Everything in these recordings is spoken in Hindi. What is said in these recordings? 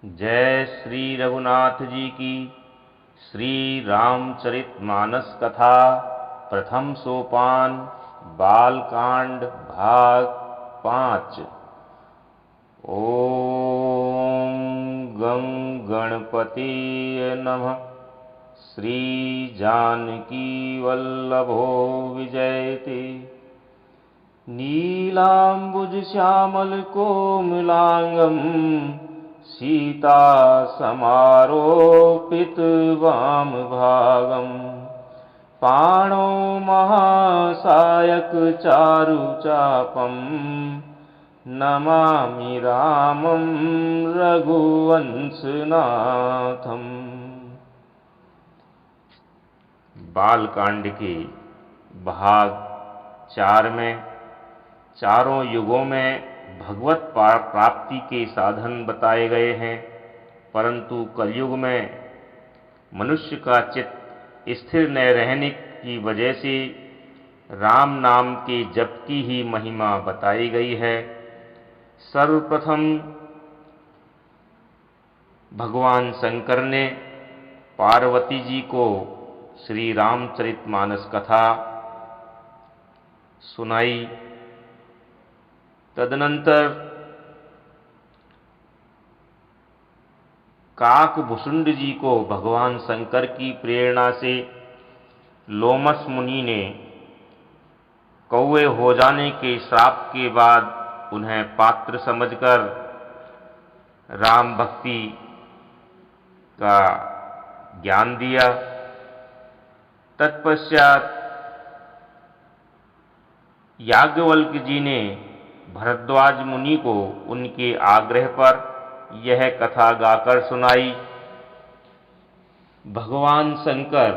जय श्री रघुनाथ जी की। श्री रामचरितमानस कथा प्रथम सोपान बालकांड भाग 5। ओम गं गणपतिये नमः। श्री जानकी वल्लभो विजयते। नीलांबुज श्यामल कोमलांगम सीता समारोपित वाम भागम। पाणौ महासायक चारु चापम नमामि रामं रघुवंशनाथम। बालकांड के भाग 4 में चारों युगों में भगवत प्राप्ति के साधन बताए गए हैं, परंतु कलयुग में मनुष्य का चित्त स्थिर न रहने की वजह से राम नाम के जप की ही महिमा बताई गई है। सर्वप्रथम भगवान शंकर ने पार्वती जी को श्री रामचरितमानस कथा सुनाई। तदनंतर काकभुषुंड जी को भगवान शंकर की प्रेरणा से लोमस मुनि ने कौवे हो जाने के श्राप के बाद उन्हें पात्र समझकर राम भक्ति का ज्ञान दिया। तत्पश्चात याज्ञवल्क्य जी ने भरद्वाज मुनि को उनके आग्रह पर यह कथा गाकर सुनाई। भगवान शंकर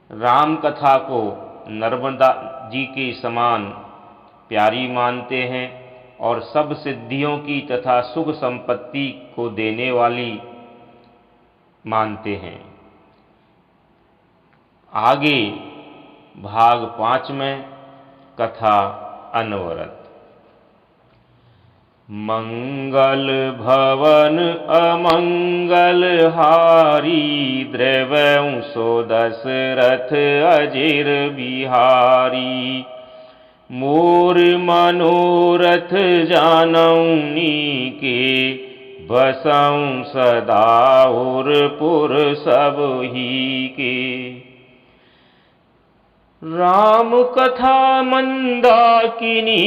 राम कथा को नर्मदा जी के समान प्यारी मानते हैं और सब सिद्धियों की तथा सुख संपत्ति को देने वाली मानते हैं। आगे भाग 5 में कथा अनवरत। मंगल भवन अमंगल हारी द्रव्यं सो दशरथ अजिर बिहारी। मोर मनोरथ जानौनी के बसौं सदा और पुर सब ही के। राम कथा मंदाकिनी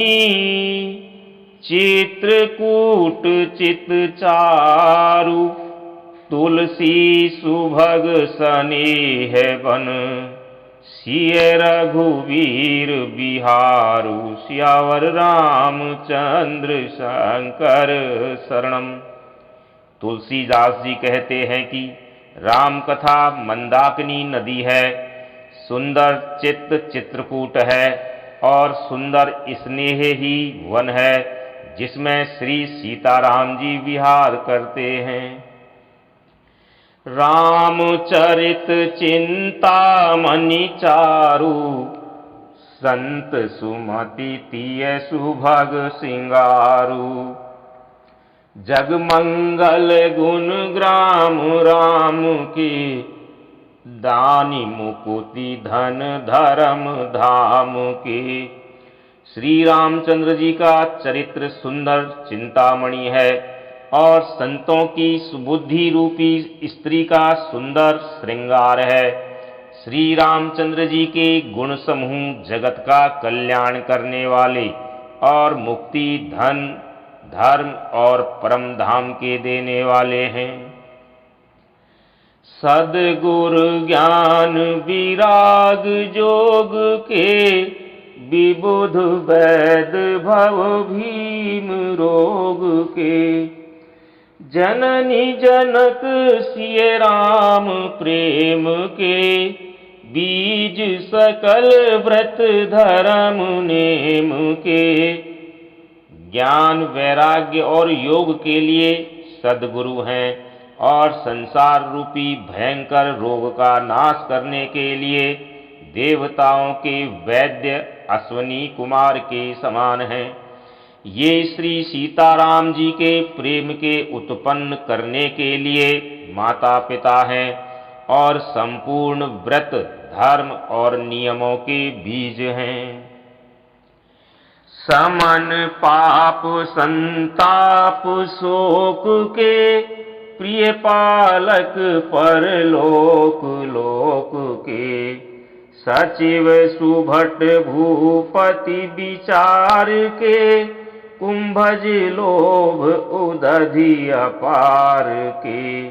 चित्रकूट चित चारु। तुलसी सुभग सनेह बन सिय रघुवीर बिहारु। सियावर रामचंद्र शंकर शरणम। तुलसीदास जी कहते हैं कि राम कथा मंदाकिनी नदी है, सुंदर चित्त चित्रकूट है और सुंदर स्नेह ही वन है जिसमें श्री सीताराम जी विहार करते हैं। रामचरित चिंतामणि चारु संत सुमति तिय सुभग सिंगारु। जगमंगल गुण ग्राम राम की दानी मुकुति धन धर्म धाम के। श्री रामचंद्र जी का चरित्र सुंदर चिंतामणि है और संतों की सुबुद्धि रूपी स्त्री का सुंदर श्रृंगार है। श्री रामचंद्र जी के गुण समूह जगत का कल्याण करने वाले और मुक्ति धन धर्म और परम धाम के देने वाले हैं। सद्गुरु ज्ञान विराग जोग के विबुध वैद भव भीम रोग के। जननी जनक सिय राम प्रेम के बीज सकल व्रत धर्म नेम के। ज्ञान वैराग्य और योग के लिए सद्गुरु हैं और संसार रूपी भयंकर रोग का नाश करने के लिए देवताओं के वैद्य अश्वनी कुमार के समान हैं। ये श्री सीताराम जी के प्रेम के उत्पन्न करने के लिए माता पिता हैं और संपूर्ण व्रत धर्म और नियमों के बीज हैं। समन पाप संताप शोक के प्रिय पालक परलोक लोक के सचिव सुभट भूपति विचार के कुंभज लोभ उदधि अपार के।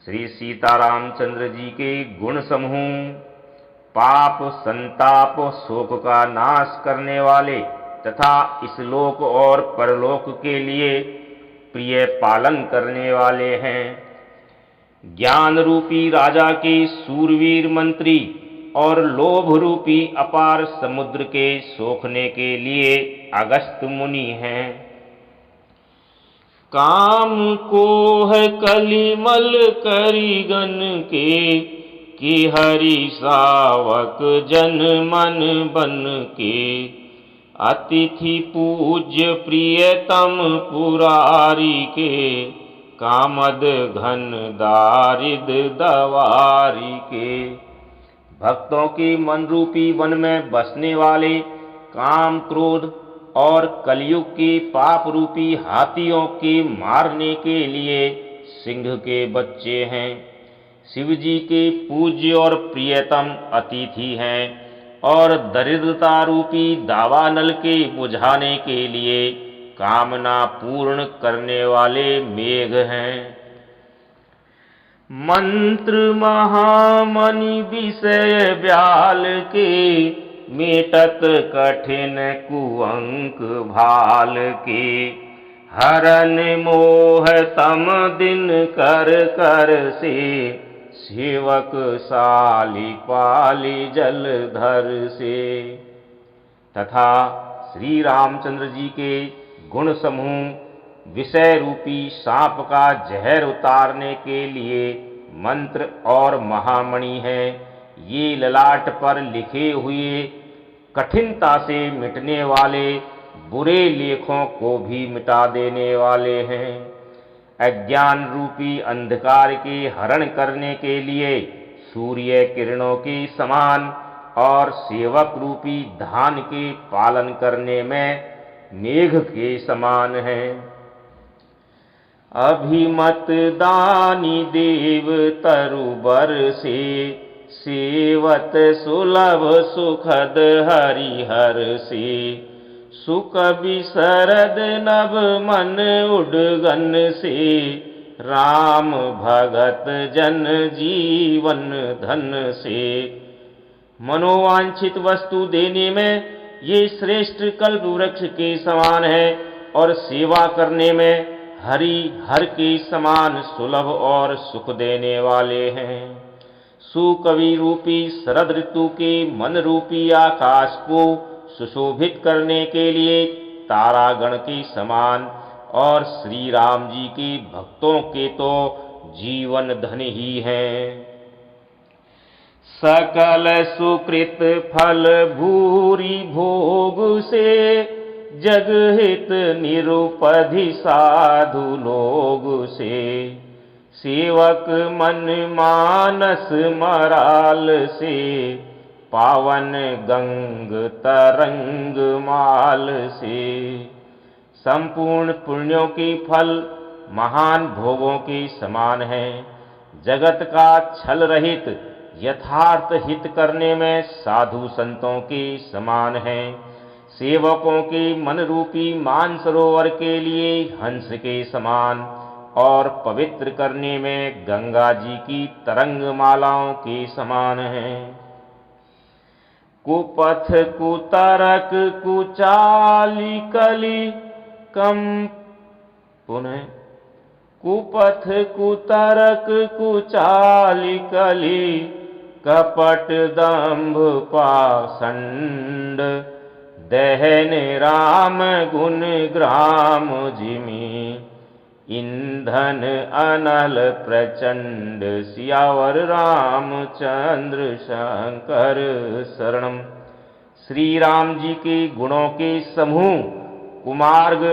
श्री सीतारामचंद्र जी के गुण समूह पाप संताप शोक का नाश करने वाले तथा इस लोक और परलोक के लिए प्रिय पालन करने वाले हैं। ज्ञान रूपी राजा के सूरवीर मंत्री और लोभ रूपी अपार समुद्र के सोखने के लिए अगस्त मुनि हैं। काम कोह कलिमल करिगन के हरि सावक जन मन बन के अतिथि पूज्य प्रियतम पुरारी के कामद घन दारिद दवारी के। भक्तों के मन रूपी वन में बसने वाले काम क्रोध और कलयुग के पाप रूपी हाथियों के मारने के लिए सिंह के बच्चे हैं। शिव जी के पूज्य और प्रियतम अतिथि हैं और दरिद्रता रूपी दावानल के बुझाने के लिए कामना पूर्ण करने वाले मेघ हैं। मंत्र महामणि विषय ब्याल के मेटत कठिन कुअंक भाल के हरन मोह तम दिन कर कर से सेवक साली पाली जलधर से। तथा श्री रामचंद्र जी के गुण समूह विषय रूपी सांप का जहर उतारने के लिए मंत्र और महामणि है। ये ललाट पर लिखे हुए कठिनता से मिटने वाले बुरे लेखों को भी मिटा देने वाले हैं। अज्ञान रूपी अंधकार के हरण करने के लिए सूर्य किरणों के समान और सेवक रूपी धान के पालन करने में मेघ के समान है। अभिमत दानी देव तरुबर से सेवत सुलभ सुखद हरिहर से सुख विशरद नभ मन उडगन से राम भगत जन जीवन धन से। मनोवांछित वस्तु देने में ये श्रेष्ठ कल्प वृक्ष के समान है और सेवा करने में हरि हर के समान सुलभ और सुख देने वाले हैं। सुकवि रूपी शरद ऋतु के मन रूपी आकाश को सुशोभित करने के लिए तारागण के समान और श्री राम जी के भक्तों के तो जीवन धन ही हैं। सकल सुकृत फल भूरी भोग से जगहित निरुपधि साधु लोग से सेवक मन मानस मराल से पावन गंग तरंग माल से। संपूर्ण पुण्यों के फल महान भोगों के समान हैं। जगत का छल रहित यथार्थ हित करने में साधु संतों के समान हैं। सेवकों के मन रूपी मानसरोवर के लिए हंस के समान और पवित्र करने में गंगा जी की तरंग मालाओं के समान हैं। कुपथ कुतरक कुचाली कली कम पुनः कुपथ कुतरक कुचाली कली कपट दंभ पाषंड दहन राम गुण ग्राम जिमी ईंधन अनल प्रचंड सियावर रामचंद्र शंकर शरणम। श्री राम जी के गुणों के समूह कुमार्ग,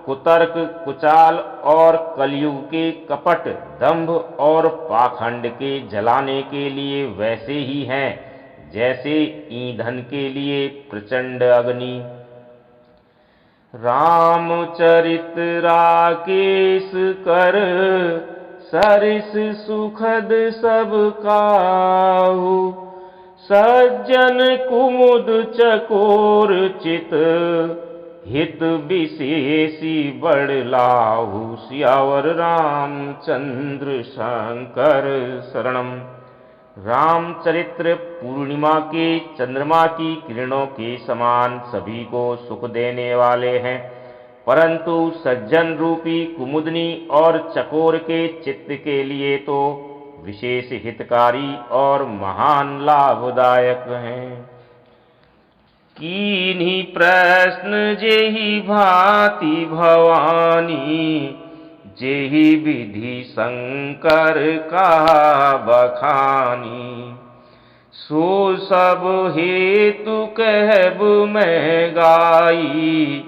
कुतर्क, कुचाल और कलयुग के कपट, दंभ और पाखंड के जलाने के लिए वैसे ही हैं जैसे ईंधन के लिए प्रचंड अग्नि। रामचरित राकेश कर सरिस सुखद सब काहू, सज्जन कुमुद चकोर चित, हित विशेषी बड़ लाहू। सियावर रामचंद्र शंकर शरणम। रामचरित्र पूर्णिमा के चंद्रमा की किरणों के समान सभी को सुख देने वाले हैं, परंतु सज्जन रूपी कुमुदनी और चकोर के चित्त के लिए तो विशेष हितकारी और महान लाभदायक हैं। कीन्ही प्रश्न जेहि भांति भवानी, जेहि विधि शंकर कहा बखानी। सो सब हेतु कहब मैं गाई,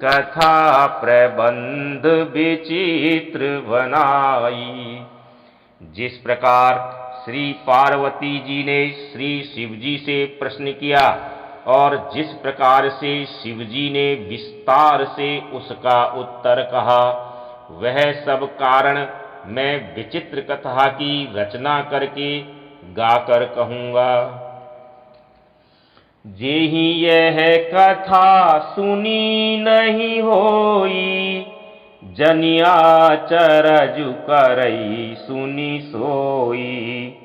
कथा प्रबंध विचित्र बनाई। जिस प्रकार श्री पार्वती जी ने श्री शिव जी से प्रश्न किया और जिस प्रकार से शिव जी ने विस्तार से उसका उत्तर कहा, वह सब कारण मैं विचित्र कथा की रचना करके गाकर कहूँगा। जेहि यह कथा सुनी नहीं होई, जनिया चरजु करई सुनी सोई।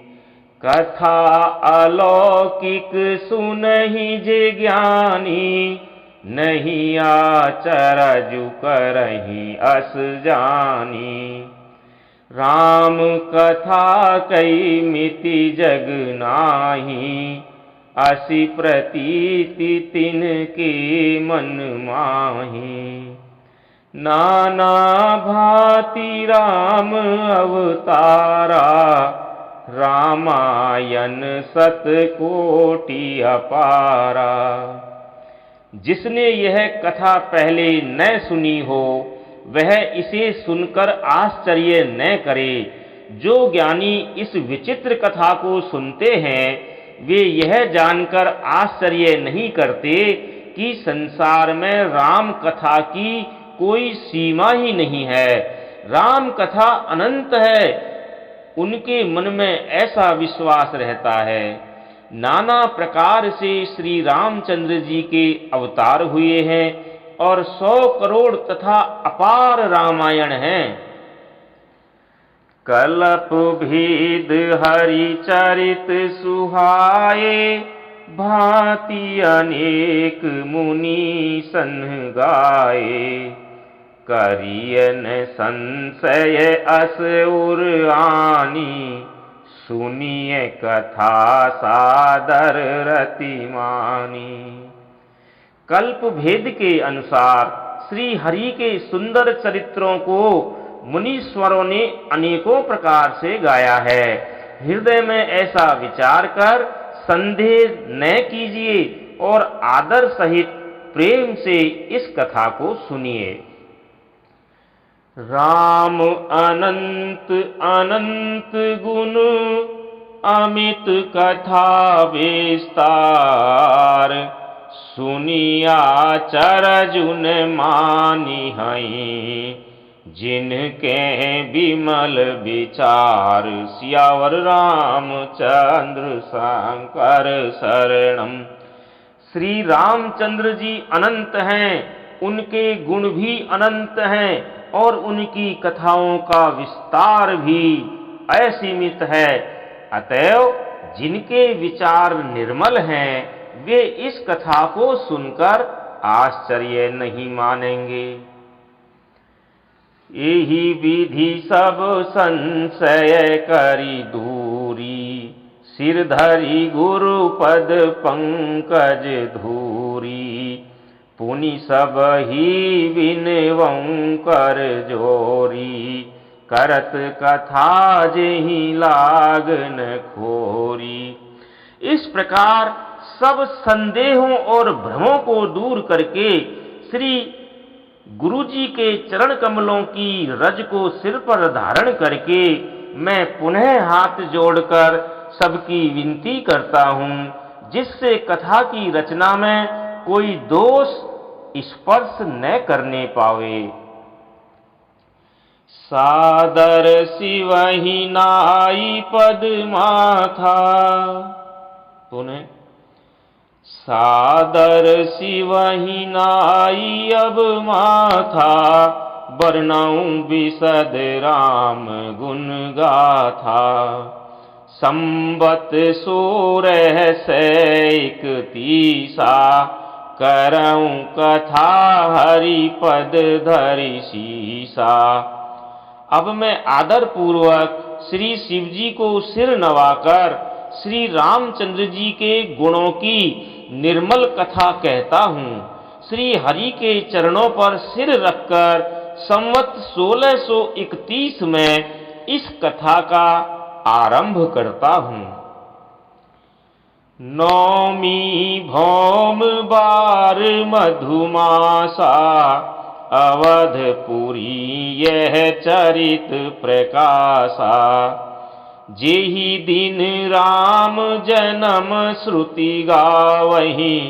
कथा अलौकिक सुनहि जे ज्ञानी, नहीं आचरजु करहि अस जानी। राम कथा कई मिति जग नाही, असि प्रतीति तिनके मन माही। नाना भांति राम अवतारा, रामायण सत कोटि अपारा। जिसने यह कथा पहले न सुनी हो, वह इसे सुनकर आश्चर्य न करे। जो ज्ञानी इस विचित्र कथा को सुनते हैं, वे यह जानकर आश्चर्य नहीं करते कि संसार में राम कथा की कोई सीमा ही नहीं है, राम कथा अनंत है। उनके मन में ऐसा विश्वास रहता है। नाना प्रकार से श्री रामचंद्र जी के अवतार हुए हैं और 100 करोड़ तथा अपार रामायण हैं। कल्प भेद हरि चरित सुहाए, भांति अनेक मुनि सन गाए। करियन संशय अस उर आनी, सुनिए कथा सादर रति मानी। कल्प भेद के अनुसार श्री हरि के सुंदर चरित्रों को मुनीश्वरों ने अनेकों प्रकार से गाया है। हृदय में ऐसा विचार कर संदेह न कीजिए और आदर सहित प्रेम से इस कथा को सुनिए। राम अनंत अनंत गुण, अमित कथा विस्तार। सुनिया चरजुन मानी हई, जिनके विमल विचार। सियावर रामचंद्र शंकर शरणम। श्री रामचंद्र जी अनंत हैं, उनके गुण भी अनंत हैं और उनकी कथाओं का विस्तार भी असीमित है। अतएव जिनके विचार निर्मल हैं, वे इस कथा को सुनकर आश्चर्य नहीं मानेंगे। यही विधि सब संशय करी दूरी, सिर धरी गुरु पद पंकज धूरी। पुनि सब ही विनवं कर जोरी, करत कथा जेहि लागन खोरी। इस प्रकार सब संदेहों और भ्रमों को दूर करके श्री गुरु जी के चरण कमलों की रज को सिर पर धारण करके मैं पुनः हाथ जोड़कर सबकी विनती करता हूँ, जिससे कथा की रचना में कोई दोष स्पर्श न करने पावे। सादर शिवहि नाई पद माथा, पुनः सादर शिवहि नाई अब माथा, वर्णऊ विशद राम गुण गाथा। संबत 1631 करऊं कथा हरि पद धरि सीसा। अब मैं आदर पूर्वक श्री शिव जी को सिर नवाकर श्री रामचंद्र जी के गुणों की निर्मल कथा कहता हूँ। श्री हरि के चरणों पर सिर रखकर संवत 1631 में इस कथा का आरंभ करता हूँ। नौमी भौम बार मधुमासा, अवधपुरी यह चरित प्रकाशा। जेहि दिन राम जन्म श्रुति गावहीं,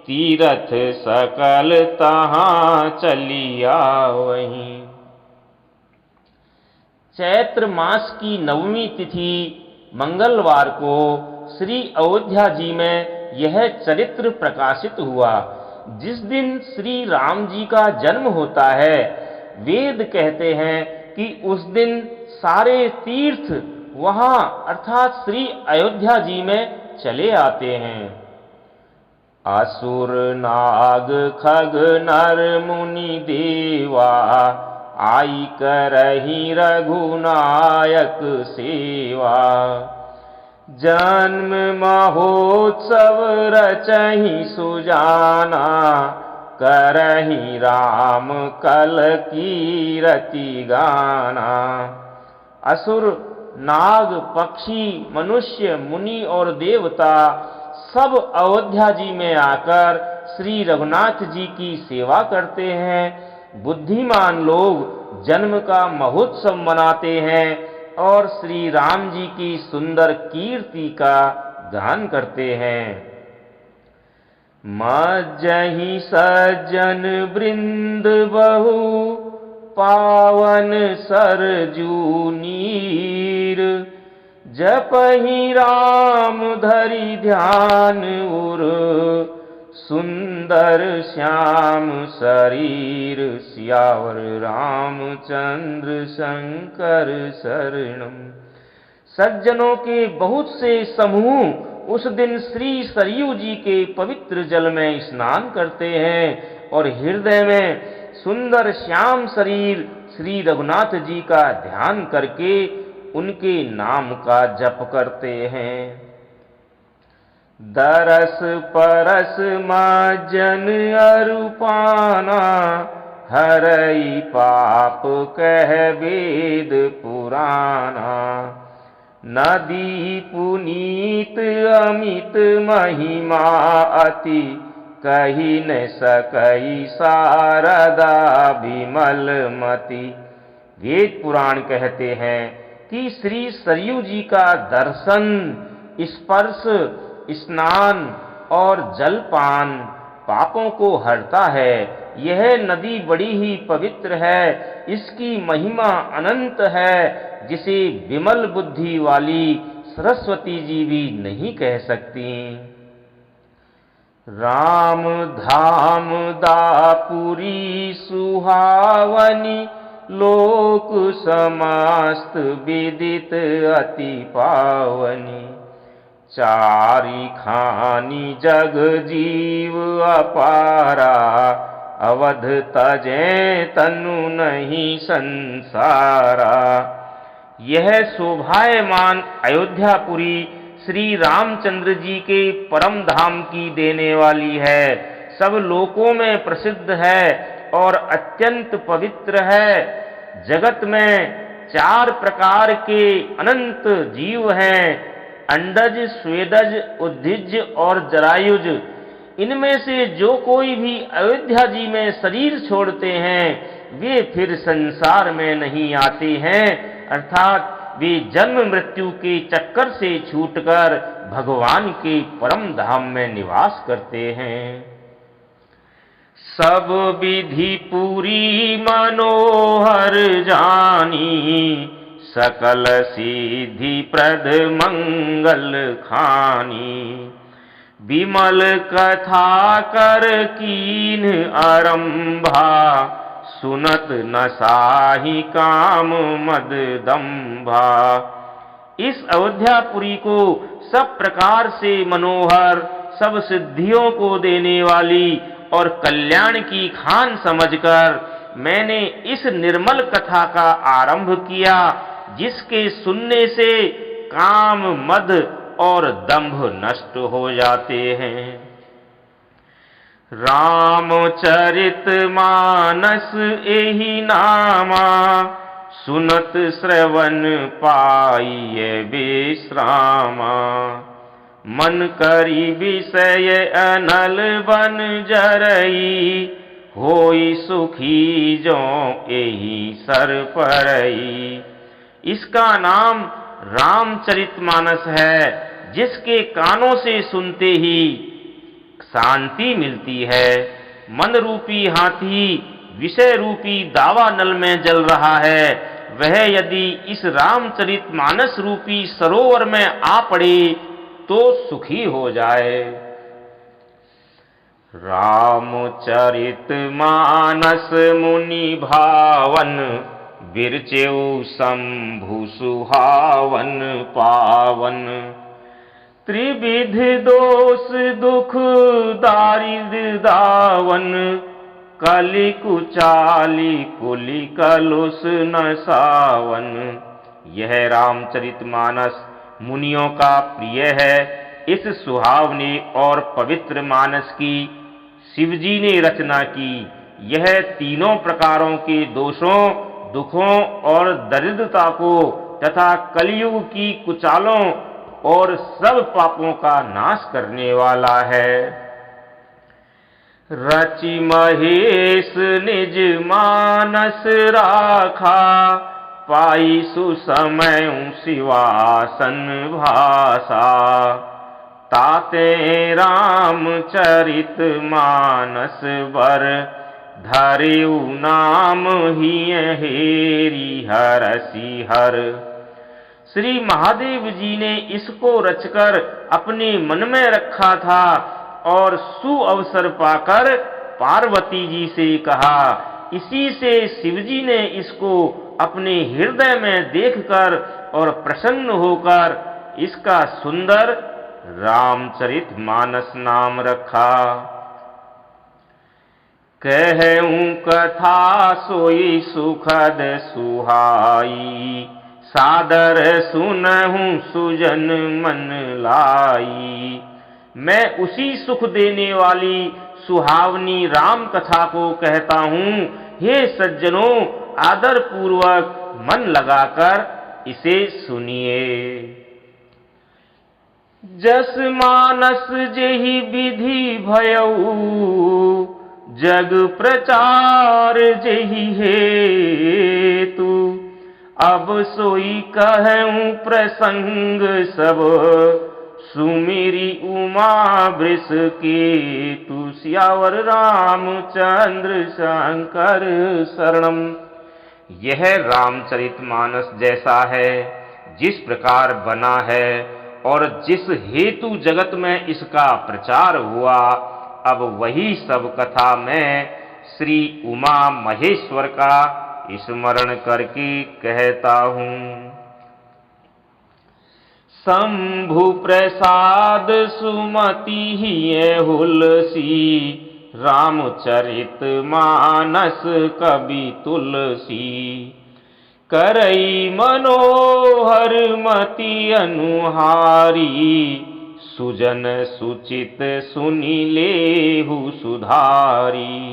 तीरथ सकल तहाँ चलिया वहीं। चैत्र मास की नवमी तिथि मंगलवार को श्री अयोध्या जी में यह चरित्र प्रकाशित हुआ। जिस दिन श्री राम जी का जन्म होता है, वेद कहते हैं कि उस दिन सारे तीर्थ वहां अर्थात श्री अयोध्या जी में चले आते हैं। असुर नाग खग नर मुनि देवा, आई करहि रघुनायक सेवा। जन्म महोत्सव रचहि सुजाना, करहि राम कल कीरति गाना। असुर नाग पक्षी मनुष्य मुनि और देवता सब अयोध्या जी में आकर श्री रघुनाथ जी की सेवा करते हैं। बुद्धिमान लोग जन्म का महोत्सव मनाते हैं और श्री राम जी की सुंदर कीर्ति का गान करते हैं। मज्जहि सज्जन वृंद बहु, पावन सरजू नीर। जपहि राम धरि ध्यान उर, सुंदर श्याम शरीर। सियावर रामचंद्र शंकर शरणम। सज्जनों के बहुत से समूह उस दिन श्री सरयू जी के पवित्र जल में स्नान करते हैं और हृदय में सुंदर श्याम शरीर श्री रघुनाथ जी का ध्यान करके उनके नाम का जप करते हैं। दरस परस माजन अरुपाना, हरई पाप कह वेद पुराना। नदी पुनीत अमित महिमा अति, कही न सकई शारदा विमल मति। वेद पुराण कहते हैं कि श्री सरयू जी का दर्शन, स्पर्श, स्नान और जलपान पापों को हरता है। यह नदी बड़ी ही पवित्र है, इसकी महिमा अनंत है, जिसे विमल बुद्धि वाली सरस्वती जी भी नहीं कह सकती। राम धाम दापुरी सुहावनी, लोक समस्त विदित अति पावनी। चारि खानी जग जीव अपारा, अवध तजे तनु नहीं संसारा। यह शोभायमान अयोध्यापुरी श्री रामचंद्र जी के परम धाम की देने वाली है, सब लोकों में प्रसिद्ध है और अत्यंत पवित्र है। जगत में 4 प्रकार के अनंत जीव हैं, अंडज, स्वेदज, उद्भिज और जरायुज। इनमें से जो कोई भी अयोध्या जी में शरीर छोड़ते हैं वे फिर संसार में नहीं आते हैं, अर्थात वे जन्म मृत्यु के चक्कर से छूटकर भगवान के परम धाम में निवास करते हैं। सब विधि पूरी मनोहर जानी, सकल सिद्धि प्रद मंगल खानी। विमल कथा कर कीन आरंभा, सुनत न साहि काम मद दंभा। इस अयोध्यापुरी को सब प्रकार से मनोहर, सब सिद्धियों को देने वाली और कल्याण की खान समझकर मैंने इस निर्मल कथा का आरंभ किया, जिसके सुनने से काम, मद और दंभ नष्ट हो जाते हैं। रामचरित मानस एहि नामा, सुनत श्रवण पाइये विश्रामा। मन करी विषय अनल बन जरई, होई सुखी जो एहि सर परई। इसका नाम रामचरितमानस है, जिसके कानों से सुनते ही शांति मिलती है। मन रूपी हाथी विषय रूपी दावा नल में जल रहा है, वह यदि इस रामचरितमानस रूपी सरोवर में आ पड़े तो सुखी हो जाए। रामचरित मानस मुनि भावन, बिरचेउ शंभु सुहावन पावन। त्रिविध दोष दुख दारिद्र दावन, कलि कुचाली कुलि कलुष न सावन। यह रामचरितमानस मुनियों का प्रिय है। इस सुहावने और पवित्र मानस की शिवजी ने रचना की। यह तीनों प्रकारों के दोषों, दुखों और दरिद्रता को तथा कलयुग की कुचालों और सब पापों का नाश करने वाला है। रचि महेश निज मानस राखा, पाई सुसमय शिवासन भाषा। ताते रामचरित मानस बर, धरेउ नाम ही हेरी हरसि हर। श्री महादेव जी ने इसको रचकर अपने मन में रखा था और सुअवसर पाकर पार्वती जी से कहा। इसी से शिवजी ने इसको अपने हृदय में देखकर और प्रसन्न होकर इसका सुंदर रामचरितमानस नाम रखा। कहूं कथा सोई सुखद सुहाई, सादर सुनहूं सुजन मन लाई। मैं उसी सुख देने वाली सुहावनी राम कथा को कहता हूँ। हे सज्जनों, आदर पूर्वक मन लगाकर इसे सुनिए। जस मानस जेहि विधि भयऊ, जग प्रचार जेहि हेतु। अब सोई कहूं प्रसंग सब, सुमेरी उमा वृष केतु। सियावर रामचंद्र शंकर शरणम। यह रामचरितमानस जैसा है, जिस प्रकार बना है और जिस हेतु जगत में इसका प्रचार हुआ, अब वही सब कथा मैं श्री उमा महेश्वर का स्मरण करके कहता हूँ। शंभु प्रसाद सुमति ही हुलसी, रामचरित मानस कवि तुलसी। करई मनोहर मति अनुहारी, सुजन सुचित सुनि लेहु सुधारी।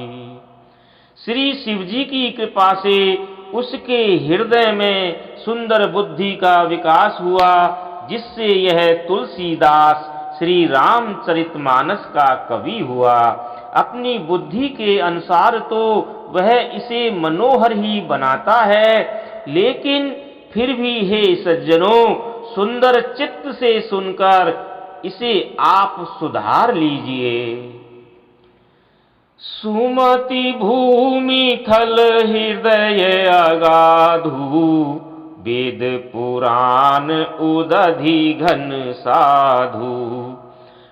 श्री शिवजी की कृपा से उसके हृदय में सुंदर बुद्धि का विकास हुआ, जिससे यह तुलसीदास श्री रामचरितमानस का कवि हुआ। अपनी बुद्धि के अनुसार तो वह इसे मनोहर ही बनाता है, लेकिन फिर भी हे सज्जनों, सुंदर चित्त से सुनकर इसे आप सुधार लीजिए। सुमति भूमि थल हृदय अगाधु, वेद पुराण उदधि घन साधु।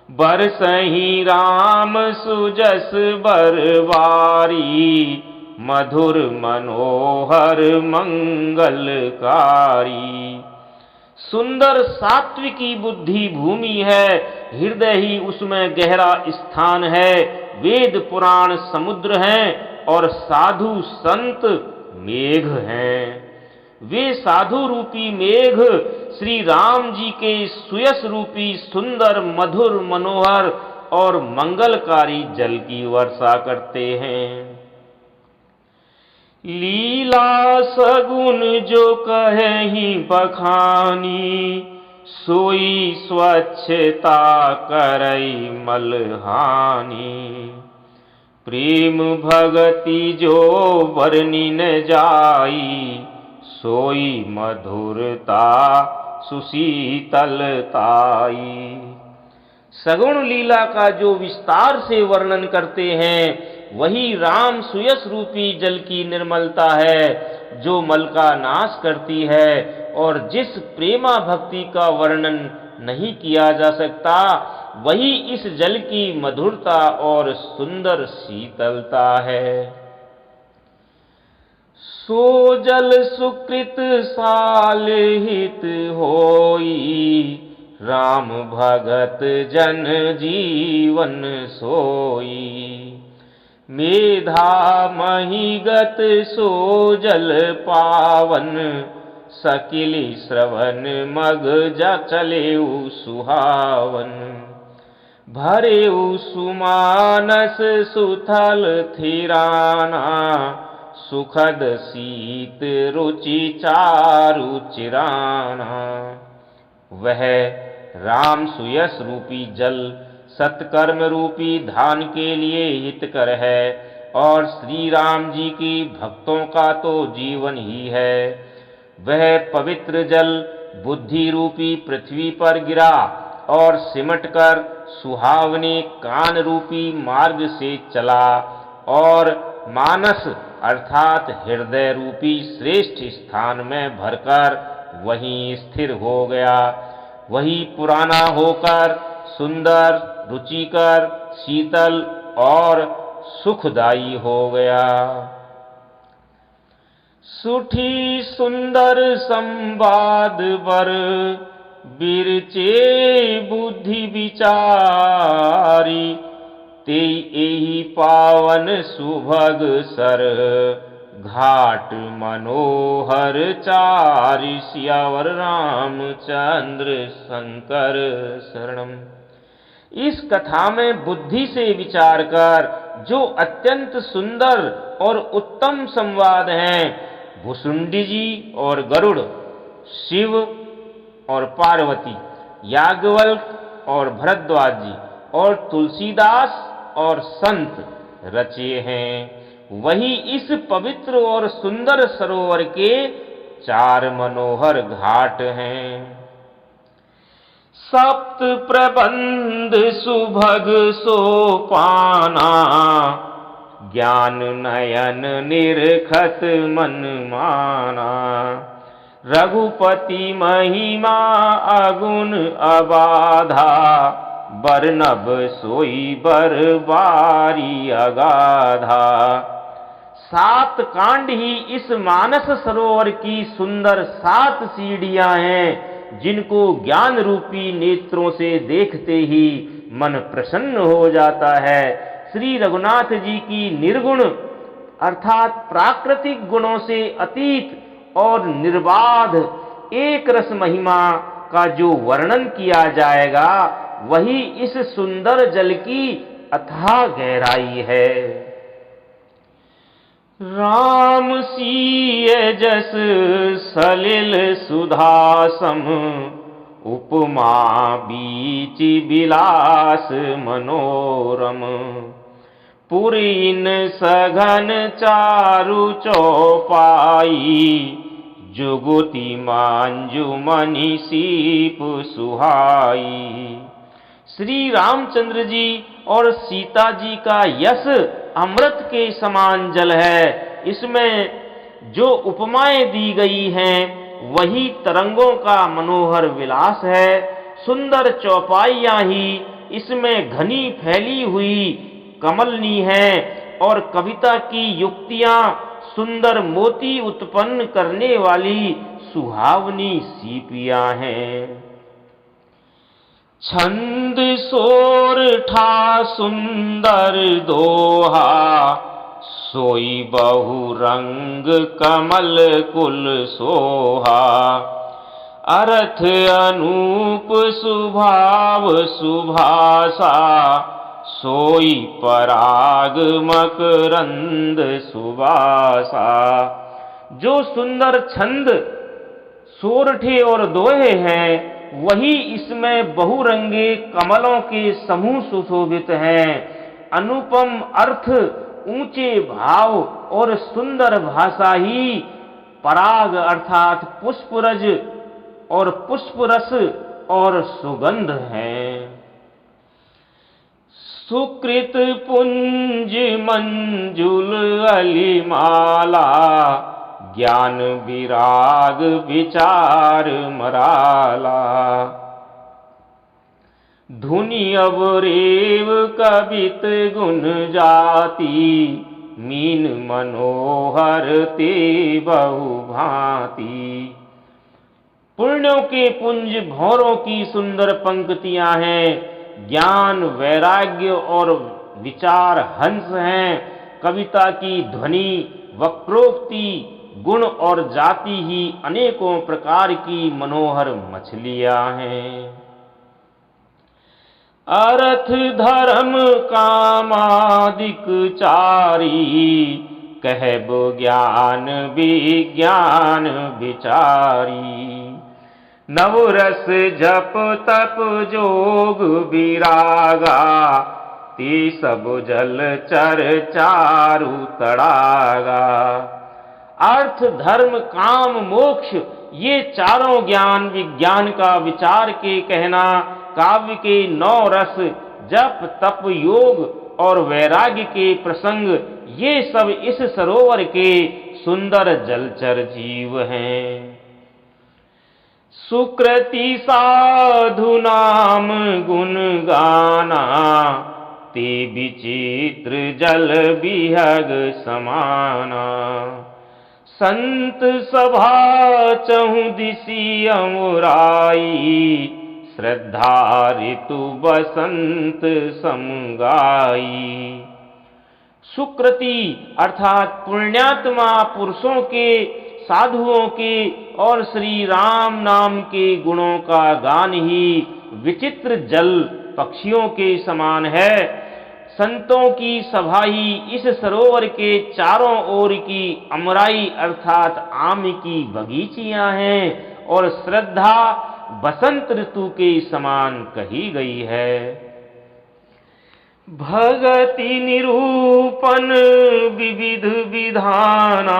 बरसहि राम सुजस बरवारी, मधुर मनोहर मंगलकारी। सुंदर सात्विकी बुद्धि भूमि है, हृदय ही उसमें गहरा स्थान है। वेद पुराण समुद्र हैं और साधु संत मेघ हैं। वे साधु रूपी मेघ श्री राम जी के सुयस रूपी सुंदर मधुर मनोहर और मंगलकारी जल की वर्षा करते हैं। लीला सगुन जो कहेहि बखानी, सोई स्वच्छता करई मलहानी। प्रेम भगति जो वर्णि न जाई, सोई मधुरता सुशीतलताई। सगुण लीला का जो विस्तार से वर्णन करते हैं, वही राम सुयस रूपी जल की निर्मलता है, जो मल का नाश करती है। और जिस प्रेमा भक्ति का वर्णन नहीं किया जा सकता, वही इस जल की मधुरता और सुंदर शीतलता है। सो जल सुकृत साल हित होई, राम भगत जन जीवन सोई। मेधा महिगत सो जल पावन, सकिली श्रवण मग जा चलेउ सुहावन। भरेउ सुमानस सुथल थिराना, सुखद शीत रुचि चारु चिराना। वह राम सुयस रूपी जल सत्कर्म रूपी धान के लिए हितकर है, और श्री राम जी की भक्तों का तो जीवन ही है। वह पवित्र जल बुद्धि रूपी पृथ्वी पर गिरा और सिमटकर सुहावने कान रूपी मार्ग से चला, और मानस अर्थात हृदय रूपी श्रेष्ठ स्थान में भरकर वहीं स्थिर हो गया। वही पुराना होकर सुंदर, रुचिकर, शीतल और सुखदायी हो गया। सुठी सुंदर संवाद बर, बिरचे बुद्धि विचारी। तेई एहि पावन सुभग सर, घाट मनोहर चारि। सियावर रामचंद्र शंकर शरणम। इस कथा में बुद्धि से विचार कर जो अत्यंत सुंदर और उत्तम संवाद हैं, भुसुंडी जी और गरुड़, शिव और पार्वती, याज्ञवल्क्य और भरद्वाज जी, और तुलसीदास और संत रचे हैं, वही इस पवित्र और सुंदर सरोवर के 4 मनोहर घाट हैं। सप्त प्रबंध सुभग सोपाना, ज्ञान नयन निरखत मन माना। रघुपति महिमा अगुण अबाधा, बरनब सोई बरबारी अगाधा। 7 कांड ही इस मानस सरोवर की सुंदर 7 सीढ़ियां हैं, जिनको ज्ञान रूपी नेत्रों से देखते ही मन प्रसन्न हो जाता है। श्री रघुनाथ जी की निर्गुण अर्थात प्राकृतिक गुणों से अतीत और निर्बाध एक रस महिमा का जो वर्णन किया जाएगा, वही इस सुंदर जल की अथाह गहराई है। राम सीय जस सलिल सुधासम, उपमा बीच विलास मनोरम। पुरीन सघन चारु चौपाई, जुगुति मांजुमनि सीप सुहाई। श्री रामचंद्र जी और सीता जी का यश अमृत के समान जल है। इसमें जो उपमाएं दी गई हैं वही तरंगों का मनोहर विलास है। सुंदर चौपाइयां ही इसमें घनी फैली हुई कमलनी है और कविता की युक्तियां सुंदर मोती उत्पन्न करने वाली सुहावनी सीपियां हैं। छंद सोरठा सुंदर दोहा, सोई बहु रंग कमल कुल सोहा। अर्थ अनूप सुभाव सुभाषा, सोई पराग मकरंद सुबासा। जो सुंदर छंद सोरठे और दोहे हैं वही इसमें बहुरंगे कमलों के समूह सुशोभित हैं। अनुपम अर्थ, ऊंचे भाव और सुंदर भाषा ही पराग अर्थात पुष्परज और पुष्परस और सुगंध है। सुकृत पुंज मंजुल अलिमाला, ज्ञान विराग विचार मराला। धुनि अवरेव कवित गुण जाति, मीन मनोहर ते बहु भांति। पुण्यों के पुंज भौरों की सुंदर पंक्तियां हैं। ज्ञान वैराग्य और विचार हंस हैं। कविता की ध्वनि वक्रोक्ति गुण और जाति ही अनेकों प्रकार की मनोहर मछलियां हैं। अर्थ धर्म कामादिक चारी, कहब ज्ञान विज्ञान विचारी। नवरस जप तप जोग विरागा, ते सब जल चर चारु तड़ागा। अर्थ धर्म काम मोक्ष ये चारों ज्ञान विज्ञान का विचार के कहना, काव्य के 9 रस जप तप योग और वैराग्य के प्रसंग, ये सब इस सरोवर के सुंदर जलचर जीव हैं। सुकृति साधु नाम गुण गाना, ते विचित्र जल बिहग समाना। संत सभा चहु दिशि अमुराई, श्रद्धा ऋतु बसंत समगाई। सुकृति अर्थात पुण्यात्मा पुरुषों के, साधुओं के और श्री राम नाम के गुणों का गान ही विचित्र जल पक्षियों के समान है। संतों की सभा ही इस सरोवर के चारों ओर की अमराई अर्थात आम की बगीचियां हैं और श्रद्धा बसंत ऋतु के समान कही गई है। भगति निरूपण विविध विधाना,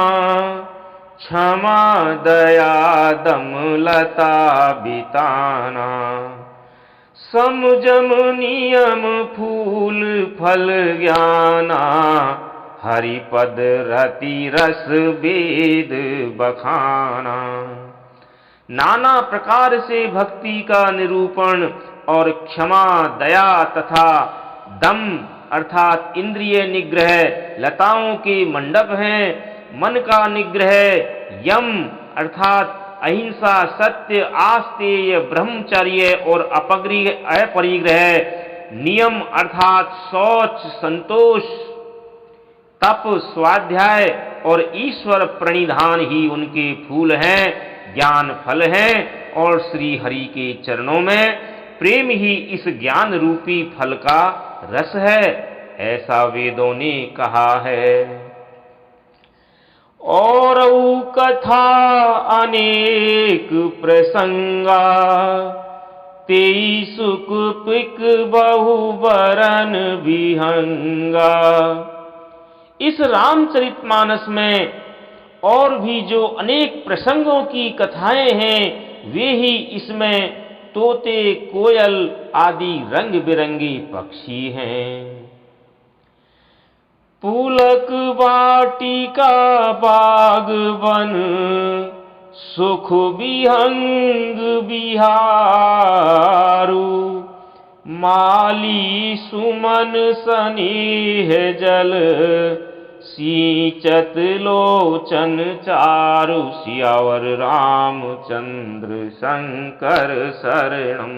क्षमा दया दमलता बिताना। समजम नियम फूल फल ज्ञाना, हरिपद रति रस वेद बखाना। नाना प्रकार से भक्ति का निरूपण और क्षमा दया तथा दम अर्थात इंद्रिय निग्रह लताओं के मंडप हैं। मन का निग्रह यम अर्थात अहिंसा सत्य आस्तेय ब्रह्मचर्य और अपरिग्रह, नियम अर्थात शौच संतोष, तप स्वाध्याय और ईश्वर प्रणिधान ही उनके फूल हैं, ज्ञान फल हैं और श्री हरि के चरणों में प्रेम ही इस ज्ञान रूपी फल का रस है, ऐसा वेदों ने कहा है। और कथा अनेक प्रसंगा, तेई सुख पिक बहु बरन विहंगा। इस रामचरितमानस में और भी जो अनेक प्रसंगों की कथाएं हैं वे ही इसमें तोते, कोयल आदि रंग बिरंगी पक्षी हैं। पुलक वाटिका बाग वन सुख विहंग बिहारू। माली सुमन सनेह जल सींचत लोचन चारु। सियावर रामचंद्र शंकर शरणम।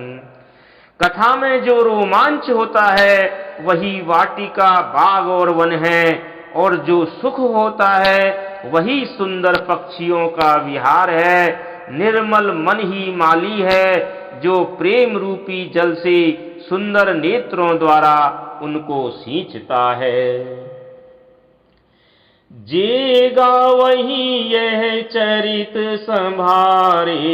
कथा में जो रोमांच होता है वही वाटिका, बाग और वन है, और जो सुख होता है वही सुंदर पक्षियों का विहार है। निर्मल मन ही माली है जो प्रेम रूपी जल से सुंदर नेत्रों द्वारा उनको सींचता है। जे गावही यह चरित संभारे,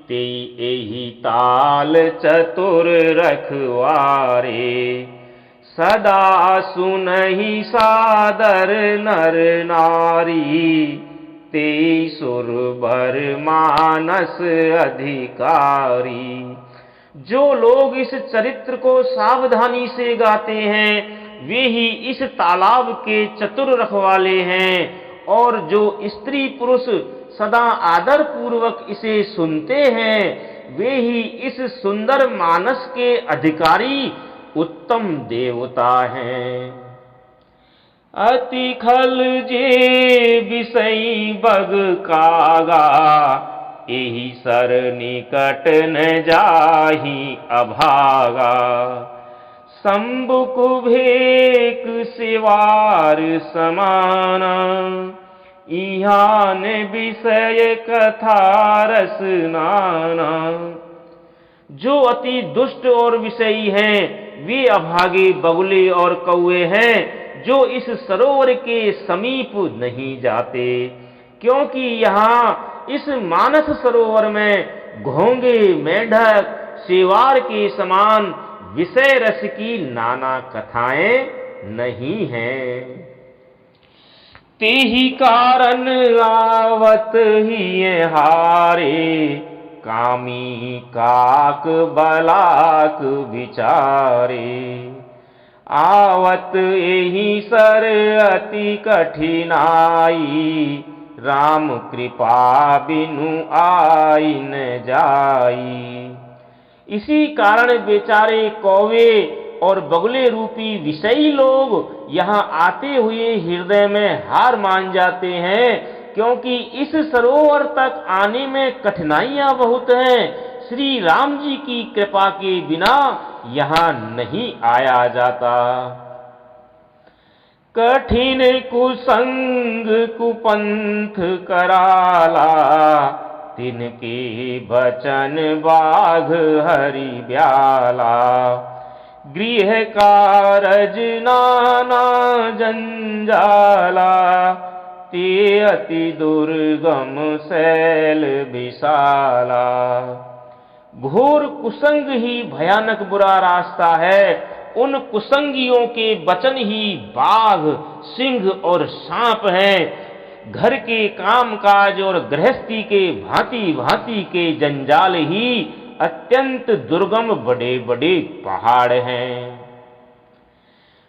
तेई एहि ताल चतुर रखवारे। सदा सुनहि सादर नर नारी, तेई सुर बर मानस अधिकारी। जो लोग इस चरित्र को सावधानी से गाते हैं वे ही इस तालाब के चतुर रखवाले हैं, और जो स्त्री पुरुष सदा आदर पूर्वक इसे सुनते हैं वे ही इस सुंदर मानस के अधिकारी उत्तम देवता हैं। अति खल जे विषयी बग कागा, एहि सर निकट न जाहि अभागा। शंभु कुभेक सिवार समाना, इहान विषय कथा रस नाना। जो अति दुष्ट और विषयी हैं वे अभागे बगुले और कौवे हैं जो इस सरोवर के समीप नहीं जाते, क्योंकि यहाँ इस मानस सरोवर में घोंगे, मेंढक, सेवार के समान विषय रस की नाना कथाएं नहीं हैं। तेहि कारण आवत ही हारे, कामी काक बलाक विचारे। आवत एहि सर अति कठिनाई, राम कृपा बिनु आई न जाई। इसी कारण बेचारे कौवे और बगुले रूपी विषयी लोग यहाँ आते हुए हृदय में हार मान जाते हैं, क्योंकि इस सरोवर तक आने में कठिनाइयां बहुत हैं। श्री राम जी की कृपा के बिना यहाँ नहीं आया जाता। कठिन कुसंग कुपंथ कराला, तिनके बचन बाघ हरि ब्याला। गृह कारज नाना जंजाला, ते अति दुर्गम शैल विशाला। घोर कुसंग ही भयानक बुरा रास्ता है। उन कुसंगियों के वचन ही बाघ, सिंह और सांप हैं। घर के कामकाज और गृहस्थी के भांति भांति के जंजाल ही अत्यंत दुर्गम बड़े बड़े पहाड़ हैं।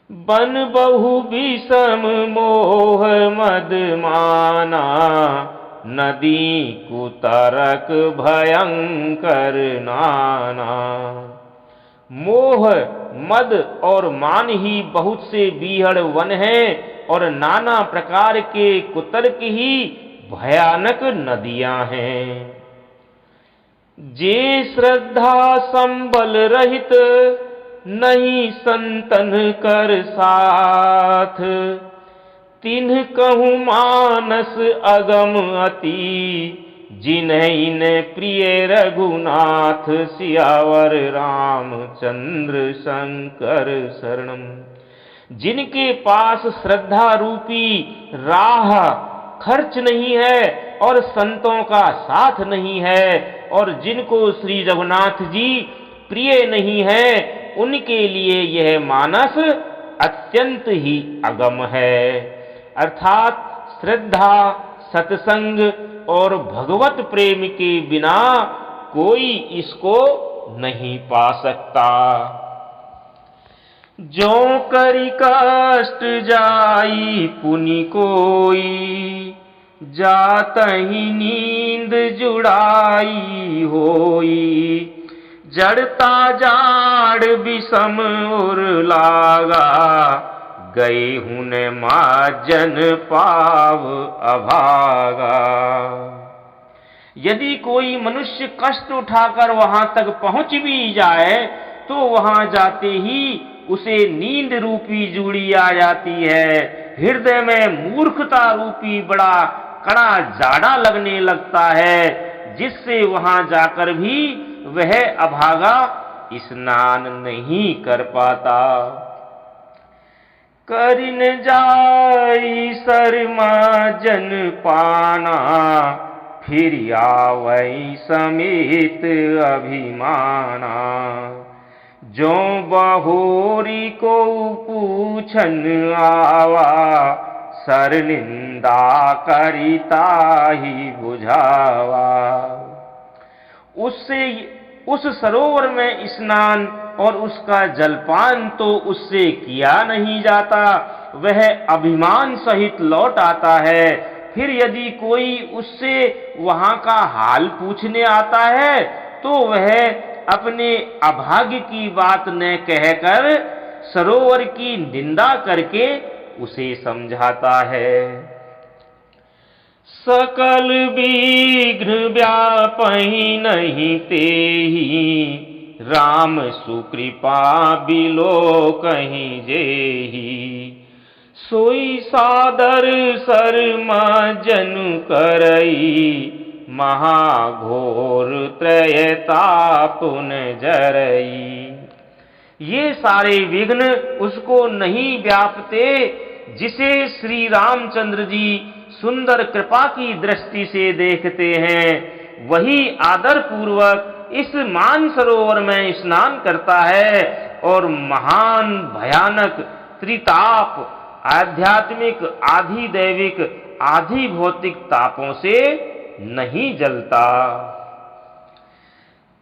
बन बहु विषम मोह मद माना, नदी कुतरक भयंकर नाना। मोह, मद और मान ही बहुत से बीहड़ वन हैं, और नाना प्रकार के कुतर्क ही भयानक नदियां हैं। जे श्रद्धा संबल रहित, नहीं संतन कर साथ। तिन्ह कहूँ मानस अगम अति, जिन्हीं प्रिय रघुनाथ। सियावर रामचंद्र शंकर शरणम। जिनके पास श्रद्धा रूपी राह खर्च नहीं है और संतों का साथ नहीं है और जिनको श्री रघुनाथ जी प्रिय नहीं है, उनके लिए यह मानस अत्यंत ही अगम है। अर्थात श्रद्धा, सत्संग और भगवत प्रेम के बिना कोई इसको नहीं पा सकता। जो करि कष्ट जाई पुनि कोई, जातहि नींद जुड़ाई होई। जड़ता जाड़ विषम उर लागा, गए हुन माजन पाव अभागा। यदि कोई मनुष्य कष्ट उठाकर वहां तक पहुंच भी जाए तो वहां जाते ही उसे नींद रूपी जूड़ी आ जाती है। हृदय में मूर्खता रूपी बड़ा कड़ा जाड़ा लगने लगता है, जिससे वहां जाकर भी वह अभागा स्नान नहीं कर पाता। करिन जाई शर्मा जन पाना, फिर आवई समेत अभिमाना। जो बहोरी को पूछन आवा, सर निंदा करिता ही बुझावा। उससे उस सरोवर में स्नान और उसका जलपान तो उससे किया नहीं जाता, वह अभिमान सहित लौट आता है। फिर यदि कोई उससे वहां का हाल पूछने आता है तो वह अपने अभाग्य की बात न कहकर सरोवर की निंदा करके उसे समझाता है। सकल विघ्न व्यापहि नहीं तेहि, राम सुकृपा बिलो कहीं जेहि। सोई सादर शर्मा जनु करई, महाघोर त्रयताप न जरई। ये सारे विघ्न उसको नहीं व्यापते, जिसे श्री रामचंद्र जी सुंदर कृपा की दृष्टि से देखते हैं, वही आदर पूर्वक इस मानसरोवर में स्नान करता है और महान भयानक त्रिताप, आध्यात्मिक, आधि दैविक, आधि भौतिक तापों से नहीं जलता।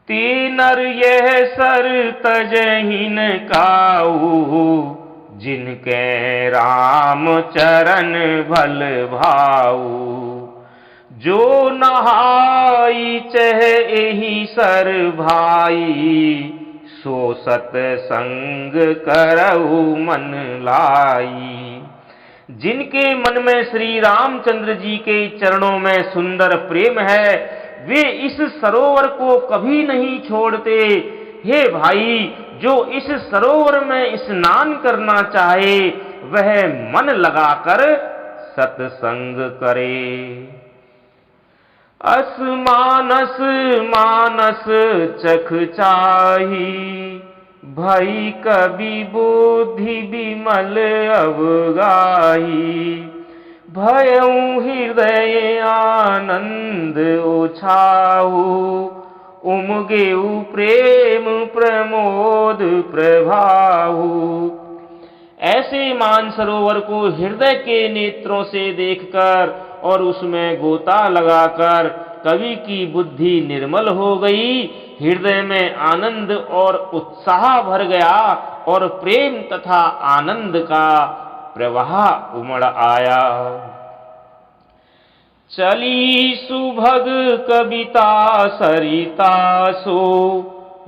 ते नर यह सर तजहिन काऊ, जिनके राम चरण भल भाऊ। जो नहाई चह एहि सर भाई, सो सत संग करऊ मन लाई। जिनके मन में श्री रामचंद्र जी के चरणों में सुंदर प्रेम है, वे इस सरोवर को कभी नहीं छोड़ते। हे भाई, जो इस सरोवर में स्नान करना चाहे वह मन लगाकर सत्संग करे। अस मानस मानस चख चाही, भई कवि बुद्धि विमल अवगाही। भयउ हृदय आनंद उछाऊ, उमगेऊ प्रेम प्रमोद प्रभाऊ। ऐसे मानसरोवर को हृदय के नेत्रों से देखकर और उसमें गोता लगाकर कवि की बुद्धि निर्मल हो गई, हृदय में आनंद और उत्साह भर गया और प्रेम तथा आनंद का प्रवाह उमड़ आया। चली सुभग कविता सरिता सो,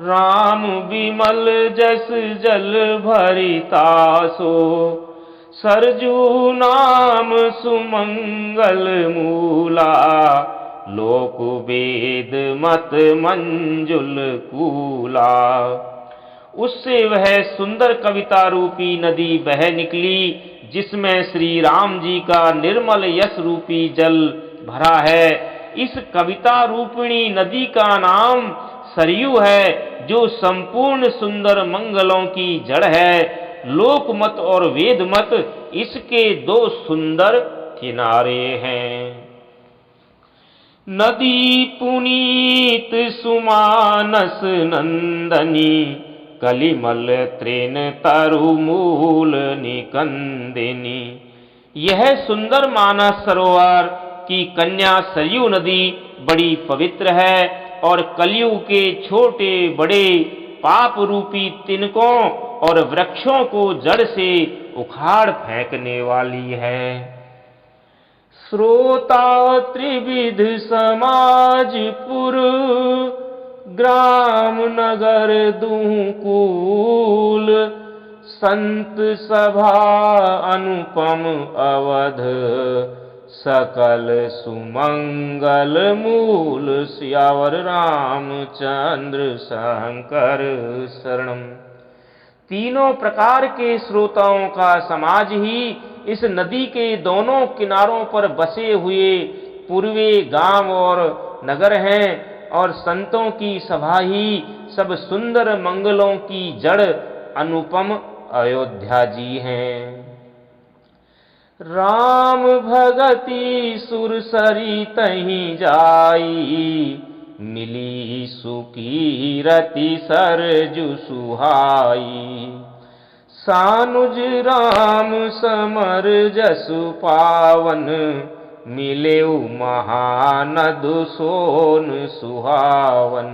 राम विमल जस जल भरिता सो। सरजू नाम सुमंगल मूला, लोक वेद मत मंजुल कूला। उससे वह सुंदर कविता रूपी नदी बह निकली, जिसमें श्री राम जी का निर्मल यश रूपी जल भरा है। इस कविता रूपिणी नदी का नाम सरयू है, जो संपूर्ण सुंदर मंगलों की जड़ है। लोकमत और वेदमत इसके दो सुंदर किनारे हैं। नदी पुनीत सुमानस नंदनी, कलिमल त्रेन तरु मूल निकंदिनी। यह सुंदर मानस सरोवर की कन्या सरयू नदी बड़ी पवित्र है और कलयुग के छोटे बड़े पाप रूपी तिनकों और वृक्षों को जड़ से उखाड़ फेंकने वाली है। श्रोता त्रिविध समाजपुर, ग्राम नगर दुकूल, संत सभा अनुपम अवध, सकल सुमंगल मूल। सियावर रामचंद्र शंकर शरणम। तीनों प्रकार के श्रोताओं का समाज ही इस नदी के दोनों किनारों पर बसे हुए पूर्वे गांव और नगर हैं और संतों की सभा ही सब सुंदर मंगलों की जड़ अनुपम अयोध्या जी हैं। राम भगति सुरसरी तहीं जाई, मिली सुखी रति सरजु सुहाई। सानुज राम समर जसु पावन, मिले महानद सोन सुहावन।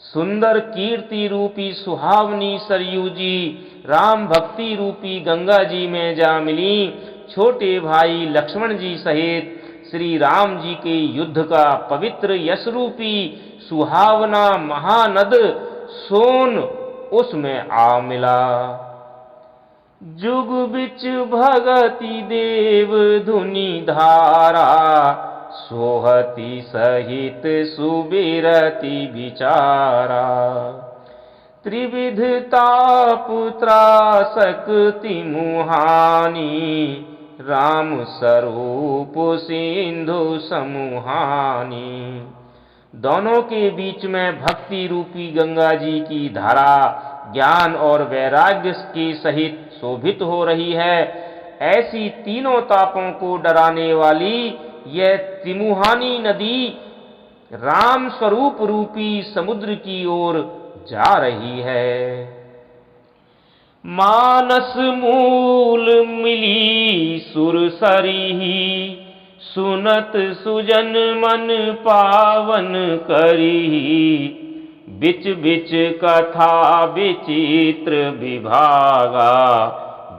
सुंदर कीर्ति रूपी सुहावनी सरयू जी राम भक्ति रूपी गंगा जी में जा मिली। छोटे भाई लक्ष्मण जी सहित श्री राम जी के युद्ध का पवित्र यश रूपी सुहावना महानद सोन उसमें आ मिला। जुग बिच भगति देव धुनि धारा, सोहति सहित सुबिरति विचारा। त्रिविध ताप त्रासक्ति मुहानी, राम स्वरूप सिंधु समूहानी। दोनों के बीच में भक्ति रूपी गंगा जी की धारा ज्ञान और वैराग्य के सहित शोभित हो रही है। ऐसी तीनों तापों को डराने वाली यह त्रिमुहानी नदी राम स्वरूप रूपी समुद्र की ओर जा रही है। मानस मूल मिली सुरसरी, सुनत सुजन मन पावन करी। बिच बिच कथा विचित्र विभागा,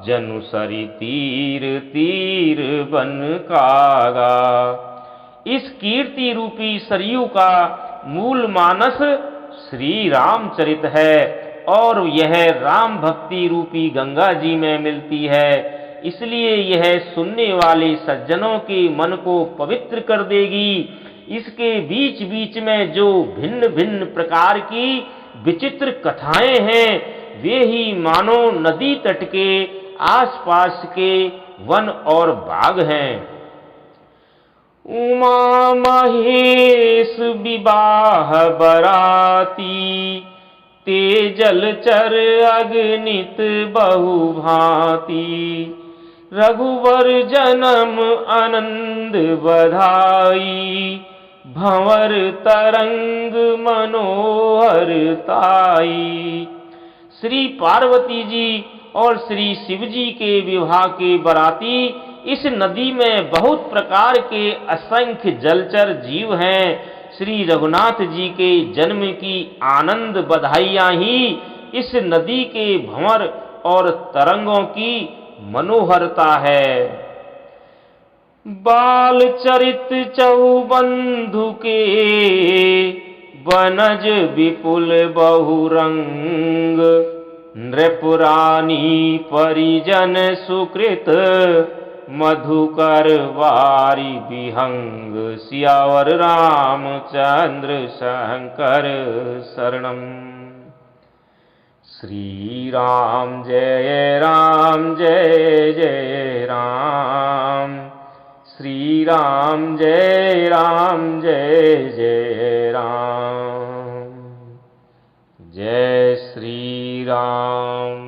जनु सरी तीर तीर बन कागा। इस कीर्ति रूपी सरयू का मूल मानस श्री रामचरित है और यह राम भक्ति रूपी गंगा जी में मिलती है। इसलिए यह सुनने वाले सज्जनों के मन को पवित्र कर देगी। इसके बीच बीच में जो भिन्न भिन्न प्रकार की विचित्र कथाएं हैं वे ही मानो नदी तट के आसपास के वन और बाग हैं। उमा महेश विवाह बराती, तेजल चर अगणित बहु भांति। रघुवर जन्म आनंद बधाई, भंवर तरंग मनोहर ताई। श्री पार्वती जी और श्री शिव जी के विवाह के बराती इस नदी में बहुत प्रकार के असंख्य जलचर जीव हैं। श्री रघुनाथ जी के जन्म की आनंद बधाइयां ही इस नदी के भंवर और तरंगों की मनोहरता है। बाल चरित चौबंधु के, बनज विपुल बहुरंग। नृपुरानी परिजन सुकृत, मधुकर वारी विहंग। सियावर रामचंद्र शंकर शरणम। श्री राम जय जय राम। श्री राम जय जय राम। जय श्री राम।